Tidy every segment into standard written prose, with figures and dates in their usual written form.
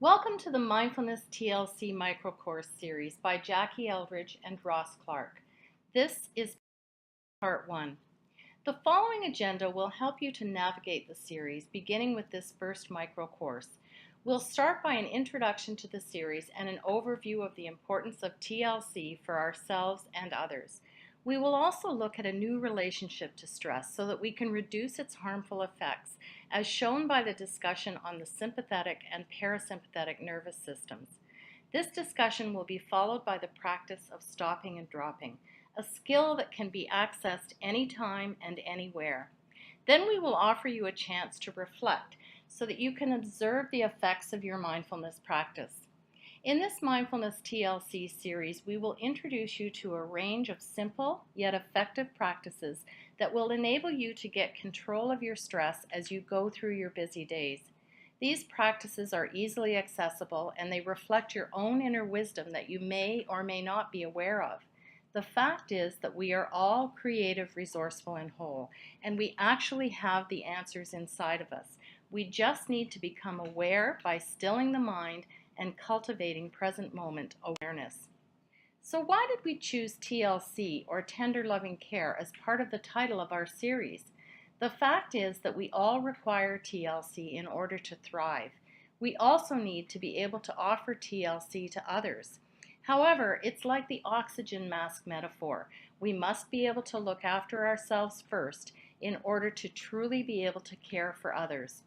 Welcome to the Mindfulness TLC micro course series by Jackie Eldridge and Ross Clark. This is part 1. The following agenda will help you to navigate the series, beginning with this first micro course. We'll start by an introduction to the series and an overview of the importance of TLC for ourselves and others. We will also look at a new relationship to stress so that we can reduce its harmful effects, as shown by the discussion on the sympathetic and parasympathetic nervous systems. This discussion will be followed by the practice of stopping and dropping, a skill that can be accessed anytime and anywhere. Then we will offer you a chance to reflect so that you can observe the effects of your mindfulness practice. In this Mindfulness TLC series, we will introduce you to a range of simple yet effective practices that will enable you to get control of your stress as you go through your busy days. These practices are easily accessible and they reflect your own inner wisdom that you may or may not be aware of. The fact is that we are all creative, resourceful, and whole, and we actually have the answers inside of us. We just need to become aware by stilling the mind and cultivating present moment awareness. So why did we choose TLC, or Tender Loving Care, as part of the title of our series? The fact is that we all require TLC in order to thrive. We also need to be able to offer TLC to others. However, it's like the oxygen mask metaphor. We must be able to look after ourselves first in order to truly be able to care for others.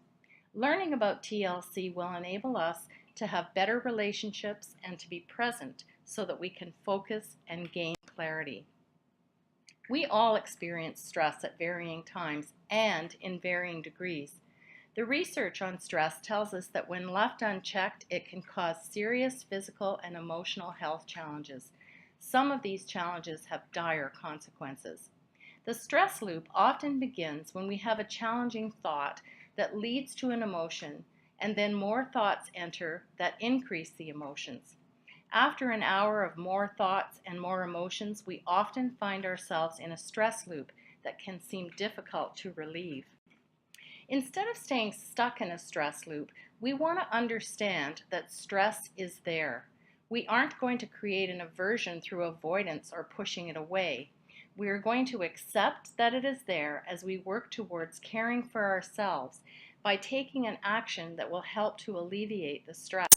Learning about TLC will enable us to have better relationships and to be present so that we can focus and gain clarity. We all experience stress at varying times and in varying degrees. The research on stress tells us that when left unchecked, it can cause serious physical and emotional health challenges. Some of these challenges have dire consequences. The stress loop often begins when we have a challenging thought that leads to an emotion, and then more thoughts enter that increase the emotions. After an hour of more thoughts and more emotions, we often find ourselves in a stress loop that can seem difficult to relieve. Instead of staying stuck in a stress loop, we want to understand that stress is there. We aren't going to create an aversion through avoidance or pushing it away. We are going to accept that it is there as we work towards caring for ourselves by taking an action that will help to alleviate the stress.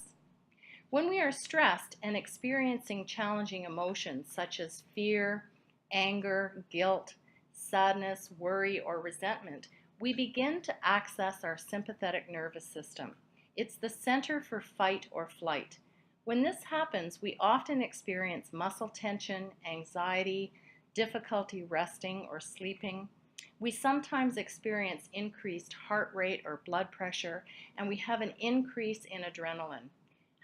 When we are stressed and experiencing challenging emotions such as fear, anger, guilt, sadness, worry, or resentment, we begin to access our sympathetic nervous system. It's the center for fight or flight. When this happens, we often experience muscle tension, anxiety, difficulty resting or sleeping. We sometimes experience increased heart rate or blood pressure, and we have an increase in adrenaline.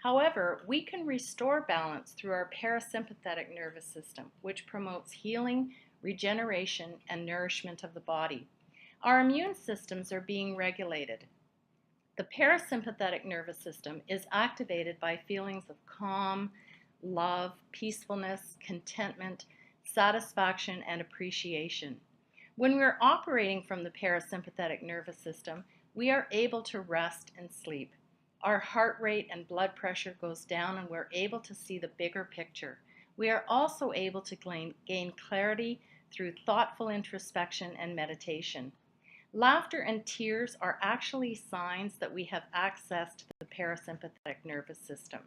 However, we can restore balance through our parasympathetic nervous system, which promotes healing, regeneration, and nourishment of the body. Our immune systems are being regulated. The parasympathetic nervous system is activated by feelings of calm, love, peacefulness, contentment, satisfaction, and appreciation. When we're operating from the parasympathetic nervous system, we are able to rest and sleep. Our heart rate and blood pressure goes down and we're able to see the bigger picture. We are also able to gain clarity through thoughtful introspection and meditation. Laughter and tears are actually signs that we have access to the parasympathetic nervous system.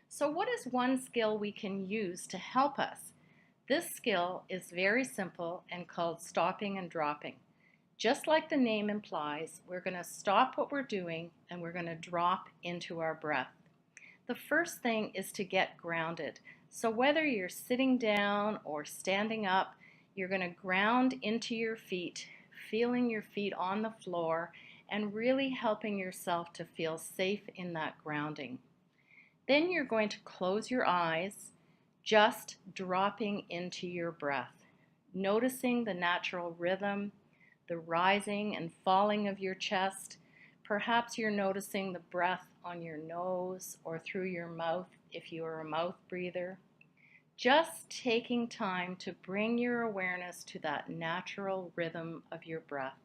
So what is one skill we can use to help us? This skill is very simple and called stopping and dropping. Just like the name implies, we're going to stop what we're doing and we're going to drop into our breath. The first thing is to get grounded. So whether you're sitting down or standing up, you're going to ground into your feet, feeling your feet on the floor and really helping yourself to feel safe in that grounding. Then you're going to close your eyes, just dropping into your breath, noticing the natural rhythm, the rising and falling of your chest. Perhaps you're noticing the breath on your nose or through your mouth if you are a mouth breather. Just taking time to bring your awareness to that natural rhythm of your breath.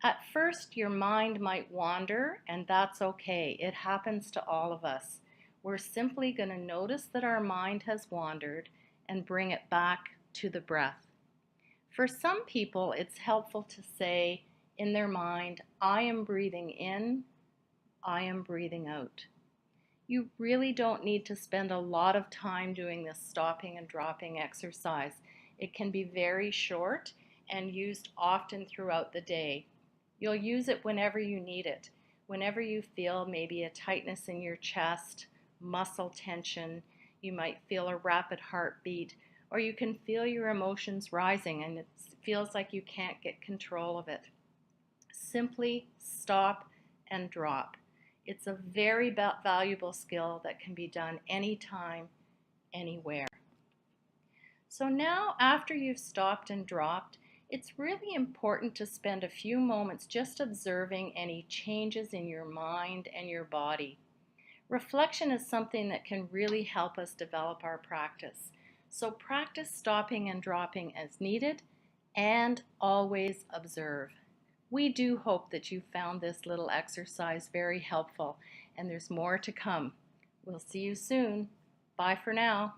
At first, your mind might wander, and that's okay. It happens to all of us. We're simply going to notice that our mind has wandered and bring it back to the breath. For some people, it's helpful to say in their mind, I am breathing in, I am breathing out. You really don't need to spend a lot of time doing this stopping and dropping exercise. It can be very short and used often throughout the day. You'll use it whenever you need it. Whenever you feel maybe a tightness in your chest, muscle tension, you might feel a rapid heartbeat, or you can feel your emotions rising and it feels like you can't get control of it. Simply stop and drop. It's a very valuable skill that can be done anytime, anywhere. So now, after you've stopped and dropped, it's really important to spend a few moments just observing any changes in your mind and your body. Reflection is something that can really help us develop our practice. So practice stopping and dropping as needed and always observe. We do hope that you found this little exercise very helpful, and there's more to come. We'll see you soon. Bye for now.